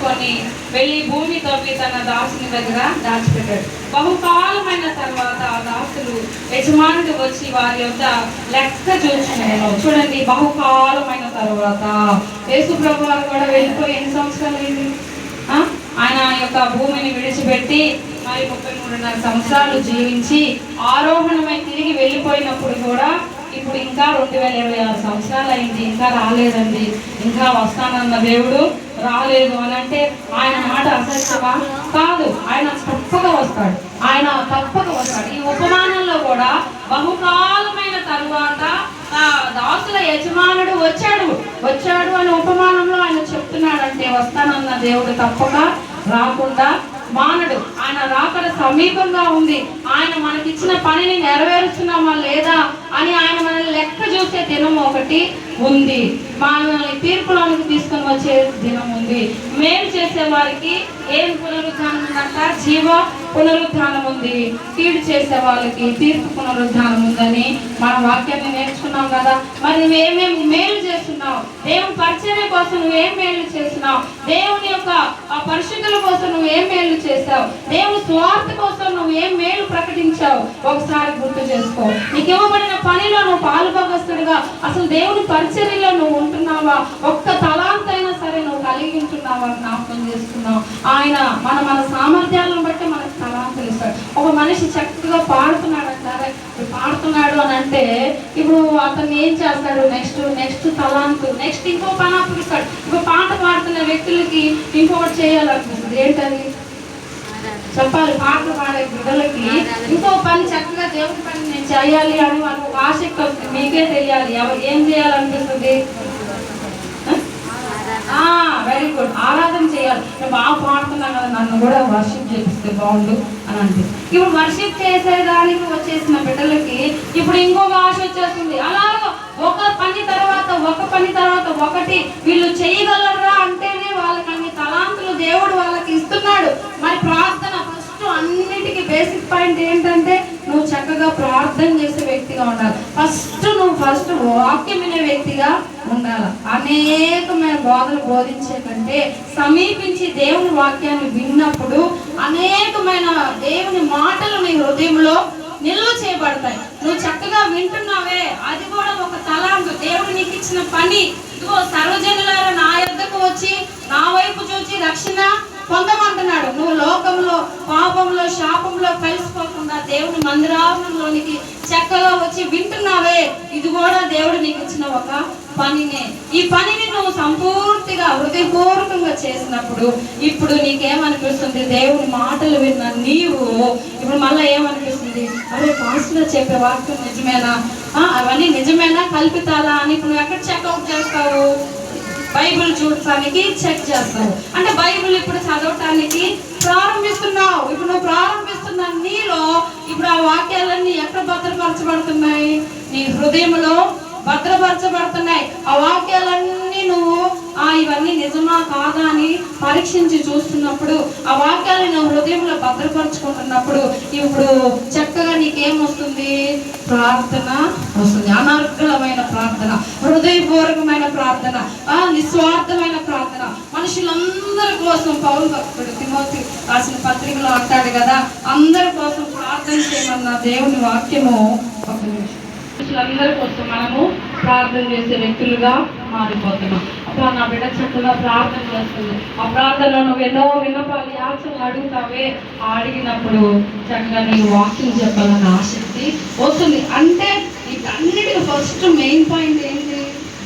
కొన్ని వెళ్ళి భూమి తవ్వి తన దాసుని దగ్గర దాచిపెట్టాడు. బహుకాలమైన తర్వాత ఆ దాసులు యజమానుడు వచ్చి వారి యొక్క లెక్క చూస్తున్నాను. చూడండి, బహుకాలమైన తర్వాత యేసు ప్రభు వారు కూడా వెళ్ళిపోయి ఎన్ని సంవత్సరాలు అయింది? ఆయన యొక్క భూమిని విడిచిపెట్టి మరి 33.5 సంవత్సరాలు జీవించి ఆరోహణమై తిరిగి వెళ్ళిపోయినప్పుడు కూడా ఇప్పుడు ఇంకా 2026 సంవత్సరాలు అయింది, ఇంకా రాలేదండి, ఇంకా వస్తానన్న దేవుడు రాలేదు అని అంటే ఆయన మాట అసత్యమా? కాదు, ఆయన తప్పక వస్తాడు, ఆయన తప్పక వస్తాడు. ఈ ఉపమానంలో కూడా బహుకాలమైన తరువాత దాసుల యజమానుడు వచ్చాడు అని ఉపమానంలో ఆయన చెప్తున్నాడంటే వస్తానన్న దేవుడు తప్పక రాకుండా మానడు. ఆయన రాకడ సమీపంగా ఉంది. ఆయన మనకిచ్చిన పనిని నెరవేరుస్తున్నామా లేదా అని ఆయన మనల్ని లెక్క చూసే దినం ఒకటి ఉంది. మనల్ని తీర్పులోనికి తీసుకొని వచ్చే దినం ఉంది. మేలు చేసే వారికి ఏం పునరుద్ధానం ఉందంట? జీవ పునరుద్ధానం ఉంది. కీడు చేసే వాళ్ళకి తీర్పు పునరుద్ధానం ఉందని మన వాక్యాన్ని నేర్చుకున్నాం కదా. మరి నువ్వేమేమి మేలు చేస్తున్నావు? దేవుని పరిచర్య కోసం నువ్వేం మేలు చేస్తున్నావు? దేవుని యొక్క పరిశుద్ధుల కోసం నువ్వేం మేలు చేసావు? దేవుని స్వార్థ కోసం నువ్వేం మేలు ప్రకటించావు? ఒకసారి గుర్తు చేసుకో. నీకు ఇవ్వబడిన పనిలో నువ్వు పాలుభాగస్తుడిగా అసలు దేవుని పరిచర్యలో నువ్వు ఉంటున్నావా? ఒక్క తలాంతైనా సరే నువ్వు కలిగి ఉంటున్నావా? జ్ఞాపకం చేసుకున్నావు. ఆయన మన సామర్థ్యాలను బట్టి మనకు తలాంతులు ఇస్తాడు. ఒక మనిషి చక్కగా పాడుతున్నాడు అంటారే, పాడుతున్నాడు అని అంటే ఇప్పుడు అతన్ని ఏం చేస్తాడు? నెక్స్ట్ తలాంతు, నెక్స్ట్ ఇంకో పని అప్పగిస్తాడు. ఇప్పుడు పాట పాడుతున్న వ్యక్తులకి ఇంకొకటి చేయాలనిపిస్తుంది. ఏంటది? చెప్పాలి. పాటలు పాడే బిడ్డలకి ఇంకో పని, చక్కగా దేవుని పని నేను చేయాలి అని వాళ్ళకు ఆసక్తి వస్తుంది. మీకే తెలియాలి ఏం చేయాలనిపిస్తుంది. వెరీ గుడ్, ఆరాధన చేయాలి. నేను బాగా పాడుతున్నాను కదా, నన్ను కూడా వర్షిప్ చేపిస్తే బాగుండు అని అనిపిస్తుంది. ఇప్పుడు వర్షిప్ చేసేదానికి వచ్చేసిన బిడ్డలకి ఇప్పుడు ఇంకొక ఆశ వచ్చేస్తుంది. అలాగే ఒక పని తర్వాత ఒకటి వీళ్ళు చేయగలరా అంటేనే వాళ్ళకి అన్ని తలాంతులు దేవుడు వాళ్ళకి ఇస్తున్నాడు. మరి ప్రార్థన ఫస్ట్, అన్నిటికీ బేసిక్ పాయింట్ ఏంటంటే నువ్వు చక్కగా ప్రార్థన చేసే వ్యక్తిగా ఉండాలి. నువ్వు ఫస్ట్ వాక్యం వినే వ్యక్తిగా ఉండాలి. అనేకమైన బోధలు బోధించే కంటే సమీపించి దేవుని వాక్యాన్ని విన్నప్పుడు అనేకమైన దేవుని మాటలు నీ హృదయంలో నిల్వ చేయబడతాయి. నువ్వు చక్కగా వింటున్నావే, అది కూడా ఒక తలాంతు. దేవుడు నీకు ఇచ్చిన పని. ఇదిగో సర్వజనులారా నా యొద్దకు వచ్చి నా వైపు చూచి రక్షణ పొందమంటున్నాడు. నువ్వు లోకంలో, పాపంలో, శాపంలో కలిసిపోకుండా దేవుని మందిరావరణంలోనికి చక్కగా వచ్చి వింటున్నావే, ఇది కూడా దేవుడు నీకు ఇచ్చిన ఒక పనినే. ఈ పనిని నువ్వు సంపూర్తిగా హృదయపూర్వకంగా చేసినప్పుడు ఇప్పుడు నీకేమనిపిస్తుంది? దేవుని మాటలు విన్న నీవు ఇప్పుడు మళ్ళీ ఏమనిపిస్తుంది? అరే, పాస్టర్ చెప్పే వాక్యం నిజమేనా? అవన్నీ నిజమేనా, కల్పితాలా అని ఇప్పుడు నువ్వు ఎక్కడ చెక్అవుట్ చేస్తావు? బైబిల్ చూడటానికి చెక్ చేస్తావు. అంటే బైబిల్ ఇప్పుడు చదవటానికి ప్రారంభిస్తున్నావు. ఇప్పుడు నువ్వు ప్రారంభిస్తున్న నీలో ఇప్పుడు ఆ వాక్యాలన్నీ ఎక్కడ భద్రపరచబడుతున్నాయి? నీ హృదయంలో భద్రపరచబడుతున్నాయి. ఆ వాక్యాలన్నీ నువ్వు ఇవన్నీ నిజమా కాదా అని పరీక్షించి చూస్తున్నప్పుడు, ఆ వాక్యాలను నువ్వు హృదయంలో భద్రపరచుకుంటున్నప్పుడు ఇప్పుడు చక్కగా నీకేమొస్తుంది? ప్రార్థన వస్తుంది. అనార్గళమైన ప్రార్థన, హృదయపూర్వకమైన ప్రార్థన, నిస్వార్థమైన ప్రార్థన. మనుషులందరి కోసం పౌలు భక్తుడు తిమోతి రాసిన పత్రికలో అంటాడు కదా, అందరి కోసం ప్రార్థన చేయమన్న దేవుని వాక్యము. మనుషులందరి కోసం మనము ప్రార్థన చేసే వ్యక్తులుగా మారిపోతున్నాం. అప్పుడు నా బిడ్డ చక్కగా ప్రార్థన చేస్తుంది. ఆ ప్రార్థనలో నువ్వు ఎన్నో విన్నపాలు, యాచనలు అడుగుతావే. అడిగినప్పుడు చక్కగా నీకు వాక్యం చెప్పాలన్న ఆసక్తి వస్తుంది. అంటే వీటన్నిటికీ ఫస్ట్ మెయిన్ పాయింట్ ఏంటి?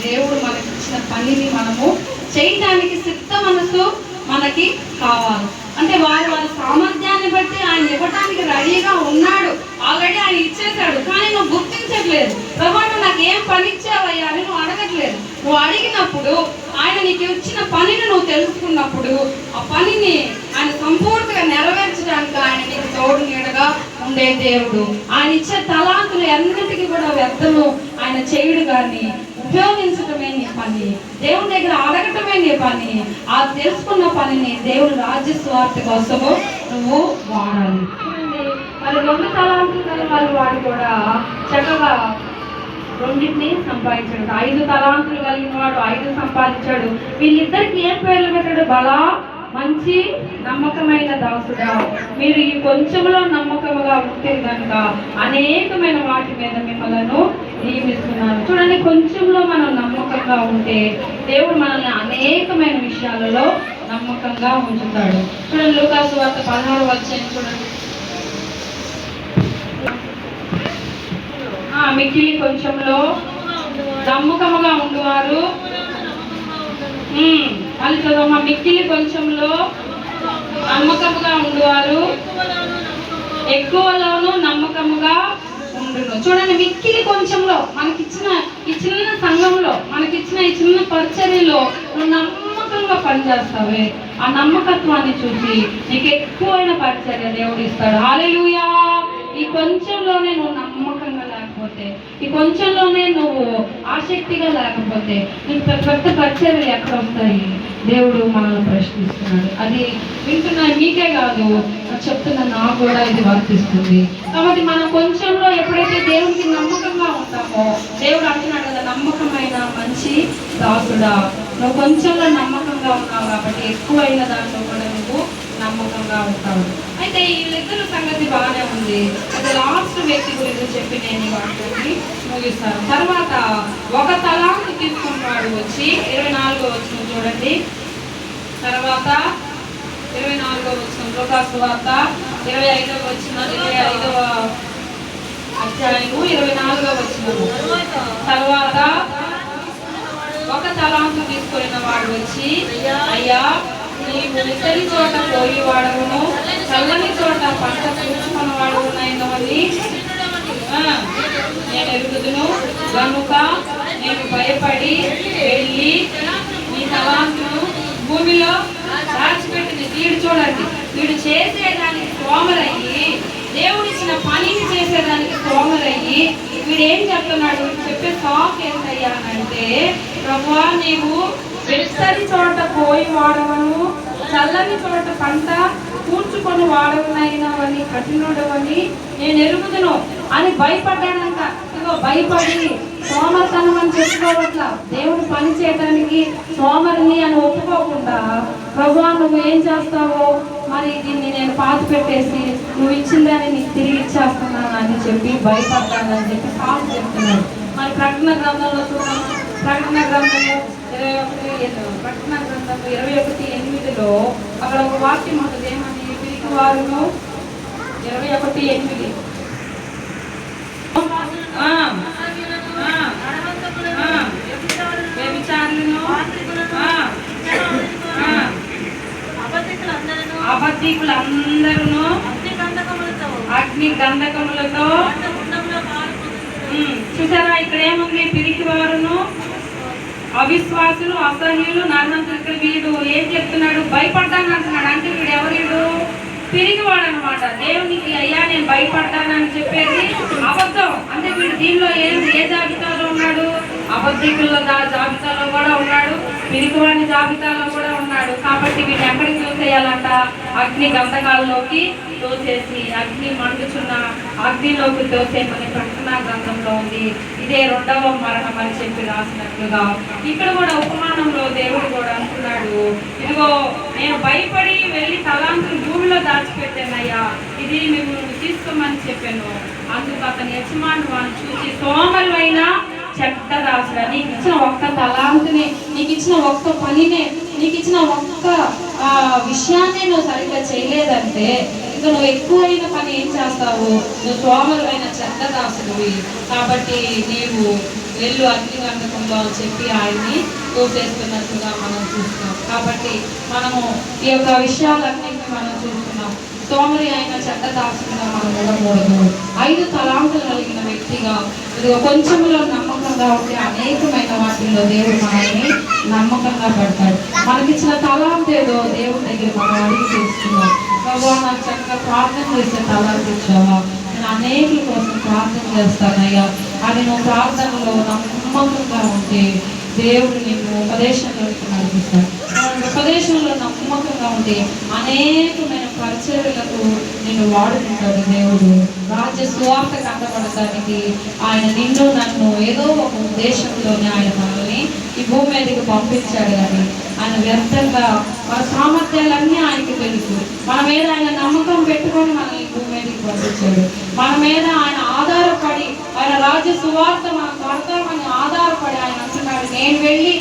దేవుడు మనకి ఇచ్చిన పనిని మనము చేయడానికి సిద్ధ మనసు మనకి కావాలి. అంటే వారి సామర్థ్యాన్ని బట్టి ఆయన ఇవ్వటానికి రెడీగా ఉన్నాడు. ఆల్రెడీ ఆయన ఇచ్చేసాడు, కానీ నువ్వు గుర్తించట్లేదు. ప్రభు నువ్వు నాకు ఏం పని ఇచ్చావయ్యా అని నువ్వు అడగట్లేదు. నువ్వు అడిగినప్పుడు ఆయన నీకు ఇచ్చిన పనిని నువ్వు తెలుసుకున్నప్పుడు ఆ పనిని ఆయన సంపూర్తిగా నెరవేర్చడానికి ఆయన నీకు తోడు నీడగా ఉండే దేవుడు. ఆయన ఇచ్చే తలాంతులు అన్నిటికీ కూడా వ్యర్థము ఆయన చేయుడు. కానీ ఉపయోగించటమే నీ పని, దేవుని దగ్గర అడగటమే నీ పని. ఆ తెలుసుకున్న పనిని దేవుని రాజ్య స్వార్థ కోసము నువ్వు వాడాలి. మరి 2 తలాంతులు గల వాడు కూడా చక్కగా రెండింటిని సంపాదించాడు. 5 తలాంతులు కలిగిన వాడు 5 సంపాదించాడు. వీళ్ళిద్దరికి ఏం పేర్లు పెట్టాడు? బల మంచి నమ్మకమైన దాసుడా, మీరు ఈ కొంచెంలో నమ్మకముగా ఉంటే కనుక అనేకమైన వాటి మీద మిమ్మల్ని నియమిస్తున్నారు. చూడండి, కొంచెంలో మనం నమ్మకంగా ఉంటే దేవుడు మనల్ని అనేకమైన విషయాలలో నమ్మకంగా ఉంచుతాడు. చూడండి, లూకా సువార్త 16వ అధ్యాయం చూడండి. మిక్కిలి కొంచెంలో నమ్మకముగా ఉండువారు. మళ్ళీ చదవమ్మా. మిక్కిలి కొంచెంలో నమ్మకముగా ఉండువారు ఎక్కువలోనూ నమ్మకముగా ఉండును. చూడండి, మిక్కిలి కొంచెంలో మనకిచ్చిన ఈ చిన్న సంఘంలో, మనకిచ్చిన ఈ చిన్న పరిచర్యలో నువ్వు నమ్మకంగా పనిచేస్తావే, ఆ నమ్మకత్వాన్ని చూసి నీకు ఎక్కువైన పరిచర్య దేవుడు ఇస్తాడు. హల్లెలూయా. ఈ కొంచెంలోనే నువ్వు నమ్మకంగా లేకపోతే, ఈ కొంచెంలోనే నువ్వు ఆసక్తిగా లేకపోతే నీకు పెద్ద పరిచర్యలు ఎక్కడ వస్తాయి? దేవుడు మనల్ని ప్రశ్నిస్తున్నాడు. అది వింటున్న మీకే కాదు, చెప్తున్న నాకు కూడా ఇది వర్తిస్తుంది. కాబట్టి మనం కొంచెంలో ఎప్పుడైతే దేవుడికి నమ్మకంగా ఉంటామో, దేవుడు అంటున్నాడు కదా, నమ్మకమైన మంచి దాసుడా, నువ్వు కొంచెంలో నమ్మకంగా ఉన్నావు కాబట్టి ఎక్కువైన దాంట్లో కూడా నువ్వు నమ్మకంగా ఉంటావు. అయితే వీళ్ళిద్దరు సంగతి బాగానే ఉంది. అది లాస్ట్ వ్యక్తి గురించి చెప్పి నేను వాటిని ముగిస్తాను. తర్వాత ఒక తలాంతు తీసుకున్నవాడు వచ్చి 24వ వచనం చూడండి. తర్వాత 24వ వచనం, లూకా సువార్త 25వ వచనం, 25వ అధ్యాయము 24వ వచనం. తర్వాత ఒక తలాంతు తీసుకున్న వాడు వచ్చి, అయ్యా, నీవు ఇతరి చోట పోయి వాడవును, చల్లని చోట పంట చూసుకున్న వాడునైనవని నేను ఎరుగుదును కనుక నేను భయపడి వెళ్ళి నీ తలాంతును భూమిలో దాచిపెట్టింది. వీడు చూడండి, వీడు చేసేదానికి సోమరయ్యి, దేవుడిచ్చిన పనిని చేసేదానికి సోమరయ్యి, వీడు ఏం చెప్తున్నాడు? చెప్పే సాక్ ఏంటయ్యా అంటే, ప్రభువా, నీవు వెచ్చని చోట పోయి వాడవను, చల్లని చోట పంట కూర్చుకొని వాడవనైనవని, కఠినుడవని నేను ఎరుగుదును అని భయపడ్డానంట. ఇదిగో భయపడి సోమర్తనం అని చెప్పుకోవట్లా, దేవుడు పని చేయడానికి సోమరిని అని ఒప్పుకోకుండా, ప్రభువా నువ్వు ఏం చేస్తావో మరి దీన్ని నేను పాతి పెట్టేసి నువ్వు ఇచ్చిందని నీకు తిరిగి ఇచ్చేస్తున్నాను అని చెప్పి భయపడ్డానని చెప్పి సాగు చెప్తున్నాడు. మరి ప్రకటన గ్రంథంలో చూద్దాం. ప్రకటన గ్రంథము 21:8లో అక్కడ ఒక వాక్యం ఉంటుంది. ఏమని? పిరికి వారును 21:8 అబద్ధికులందరూ అగ్ని గంధకములతో. చూసారా, ఇక్కడ ఏముంది? పిరికి వారును, అవిశ్వాసులు, అసహ్యులు, నరహంతకులు. వీడు ఏం చెప్తున్నాడు? భయపడ్డాను అంటున్నాడు. అంటే వీడు ఎవరు? పిరిగివాడు అనమాట. దేవునికి అయ్యా నేను భయపడ్డానని చెప్పేది అబద్ధం. అంటే వీడు దీనిలో ఏ జాబితాలో ఉన్నాడు? అబద్ధికుల జాబితాలో కూడా ఉన్నాడు, పిరిగివాడి జాబితాలో కూడా ఉన్నాడు. కాబట్టి వీళ్ళు ఎక్కడికి తోసేయాలంట? అగ్ని గంధకాల్లోకి తోసేసి, అగ్ని మండుచున్న అగ్నిలోకి తోసేయమని ప్రకటన గ్రంథంలో ఉంది. ఇదే 2వ మరణం అని చెప్పి రాసినట్లుగా ఇక్కడ కూడా ఉపమానంలో దేవుడు కూడా అంటున్నాడు, ఇదిగో నేను భయపడి వెళ్ళి తలాంతులు భూమిలో దాచిపెట్టానయ్యా, ఇది మిమ్మల్ని తీసుకోమని చెప్పాను. అందుకు అతని యజమాని వాళ్ళు చూసి, సోమరువైన చెడ్డ దాసుడా, నీకు ఇచ్చిన ఒక్క తలాంతుని, నీకు ఇచ్చిన ఒక్క పనినే, నీకు ఇచ్చిన ఒక్క విషయాన్ని నువ్వు సరిగ్గా చేయలేదంటే ఇంకా నువ్వు ఎక్కువైన పని ఏం చేస్తావు? నువ్వు సోమరువైన చెడ్డ దాసుడివి, కాబట్టి నీవు వెళ్ళు అగ్ని గంధకంలో అని చెప్పి ఆయన్ని తోసేస్తున్నట్టుగా మనం చూస్తున్నాం. కాబట్టి మనము ఈ యొక్క విషయాలన్నింటినీ మనం చూస్తున్నాం. సోమరి అయిన చెడ్డ దాసుడిగా మనం ఉండకూడదు. 5 తలాంతులు కలిగిన వ్యక్తిగా, ఇదిగో కొంచెంలో నమ్మకంగా ఉంటే అనేకమైన వాటిల్లో దేవుడు మనల్ని నమ్మకంగా పెడతాడు. మనకిచ్చిన తలాంత ఏదో దేవుడి దగ్గర మనం అడిగి తెలుసుకున్నాం. ప్రభు నాకు చక్కగా ప్రార్థన చేసే తలాంత ఇచ్చావా, నేను అనేకుల కోసం ప్రార్థన చేస్తానయ్యా అని నువ్వు ప్రార్థనలో నమ్మకంగా ఉంటే దేవుడు నిన్ను ఉపదేశంలోకి నడిపిస్తాడు. ఉపదేశంలో నమ్మకంగా ఉంటే అనేకమైన పరిచర్యలకు నేను వాడుకుంటాడు దేవుడు. రాజ్య సువార్త కంటపడటానికి ఆయన నిన్ను నన్ను ఏదో ఒక ఉద్దేశంలోనే ఆయన మనల్ని ఈ భూమి మీదకి పంపించాడు. కానీ ఆయన వ్యర్థంగా మన సామర్థ్యాలన్నీ ఆయనకి తెలుసు. మన మీద ఆయన నమ్మకం పెట్టుకొని మనల్ని భూమి మీదకి పంపించాడు. మన మీద ఆయన ఆధారపడి, ఆయన రాజ్య సువార్త మనం కొడతామని ఆధారపడి ఆయన అంటున్నాడు, నేను వెళ్ళి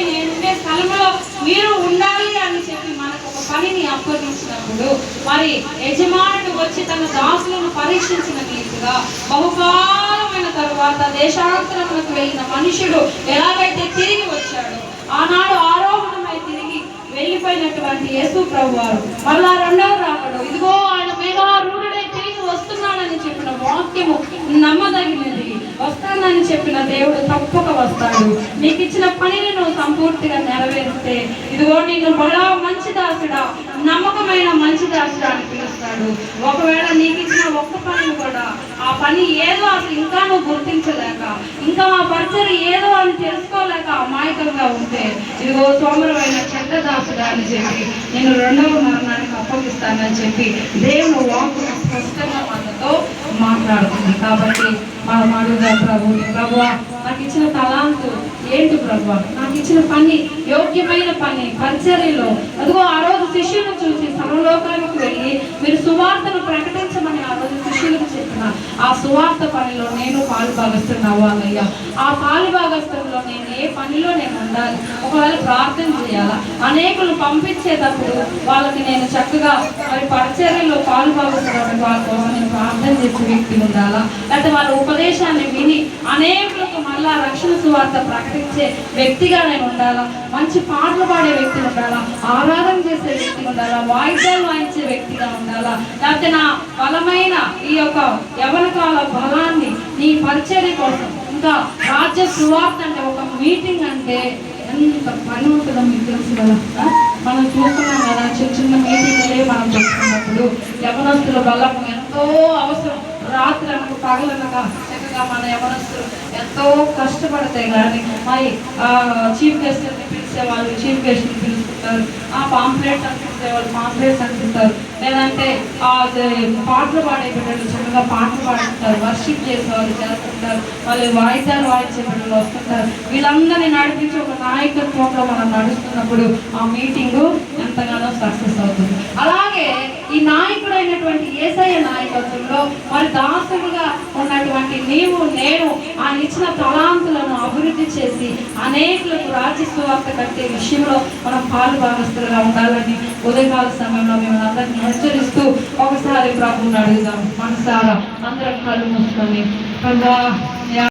నేను ఉండే స్థలంలో మీరు ఉండాలి అని చెప్పి మనకు ఒక పనిని అప్పగించినప్పుడు, మరి యజమానుడు వచ్చి తన దాసులను పరీక్షించిన రీతిగా బహుకాలమైన తరువాత దేశాంతరములకు వెళ్ళిన మనుషుడు ఎలాగైతే తిరిగి వచ్చాడో, ఆనాడు ఆరోహణమై తిరిగి వెళ్ళిపోయినటువంటి యేసు ప్రభువారు మళ్ళా రెండవ రాకడు ఇదిగో ఆయన మేఘారూఢుడై తిరిగి వస్తున్నాడని చెప్పిన వాక్యము నమ్మదగినది. వస్తానని చెప్పిన దేవుడు తప్పక వస్తాడు. నీకు ఇచ్చిన పనిని నువ్వు సంపూర్తిగా నెరవేరిస్తే ఇదిగో నేను బలా మంచి దాసుడా, నమ్మకమైన మంచి దాసుడా అని పిలుస్తాడు. ఒకవేళ నీకు ఇచ్చిన ఒక్క పనిని కూడా ఆ పని ఏదో అసలు ఇంకా నువ్వు గుర్తించలేక, ఇంకా ఆ పరిచయం ఏదో అని తెలుసుకోలేక అమాయకంగా ఉంటే ఇదిగో సోమరమైన చెడ్డ దాసుడా అని చెప్పి నేను రెండవ మరణానికి అప్పగిస్తానని చెప్పి దేవుడు వాక్కు స్పష్టంగా మనతో మాట్లాడుతుంది. కాబట్టి మనం అడుగుదాం, ప్రభువా నాకు ఇచ్చిన తలాంతు ఏంటి ప్రభువా, నాకు ఇచ్చిన పని యోగ్యమైన పని పరిచర్యలో, అదిగో ఆ రోజు శిష్యులను చూసి సర్వలోకానికి వెళ్ళి మీరు సువార్తను ప్రకటించమని ఆ రోజు శిష్యులకు చెప్పిన ఆ సువార్త పనిలో నేను పాలు భాగస్తుని అవ్వాలయ్యా. ఆ పాలు భాగస్తుల్లో నేను ఏ పనిలో నేను ఉండాలి, ఒకవేళ ప్రార్థన చేయాలా, అనేకులు పంపించేటప్పుడు వాళ్ళకి నేను చక్కగా మరి పరిచర్యలో పాలు భాగస్తున్న వాళ్ళ కోసం నేను ప్రార్థన చేసే వ్యక్తి ఉండాలా, లేకపోతే వాళ్ళ ఉపదేశాన్ని విని అనేకులకు మళ్ళా రక్షణ సువార్త ప్రకటించే వ్యక్తిగా నేను ఉండాలా, మంచి పాటలు పాడే వ్యక్తి ఉండాలా, ఆరాధన చేసే వ్యక్తి ఉండాలా, వాయిద్యాలు వాయించే వ్యక్తిగా ఉండాలా, లేకపోతే నా బలమైన ఈ యొక్క యవనకాల బలాన్ని నీ పరిచర్య కోసం, ఇంకా రాజ్య సువార్త అంటే ఒక మీటింగ్ అంటే ఎంత పని ఉంటుందో మీకు తెలుసు కదా. మనం చూస్తున్నాం కదా, చిన్న చిన్న మీటింగ్లే మనం చూస్తున్నప్పుడు యవనస్తుల బలము ఎంతో అవసరం. రాత్రి అనక పగలనక చక్కగా మన యవనస్తులు ఎంతో కష్టపడతాయి. కానీ మరి చీఫ్ గెస్ట్ని పిలిచేవాళ్ళు చీఫ్ గెస్ట్ని పిలుస్తుంటారు, ఆ పాంప్లెట్స్ అనిపిస్తేవాళ్ళు పాంప్లెట్స్ అనిపిస్తారు, లేదంటే పాటలు పాడే బిడ్డలు చక్కగా పాటలు పాడుతుంటారు, వర్షిప్ చేసేవాళ్ళు చేస్తుంటారు, వాళ్ళు వాయిద్యాలు వాయించే బిడ్డలు వస్తుంటారు. వీళ్ళందరినీ నడిపించి ఒక నాయకత్వంలో మనం నడుస్తున్నప్పుడు ఆ మీటింగు ఎంతగానో సక్సెస్ అవుతుంది. అలాగే ఈ నాయకుడైనటువంటి యేసయ్య నాయకత్వంలో మరి దాసులుగా ఉన్నటువంటి నీవు నేను ఆయన ఇచ్చిన తలాంతులను అభివృద్ధి చేసి అనేకులకు రాజ్య సువార్త కట్టే విషయంలో మనం పాలు భాగస్తులుగా ఉండాలని ఉదయకాల సమయంలో మేము అందరినీ హెచ్చరిస్తూ ఒకసారి ప్రభువుని అడుగుదాం. మనసారా అందరం కళ్ళు మూసుకొని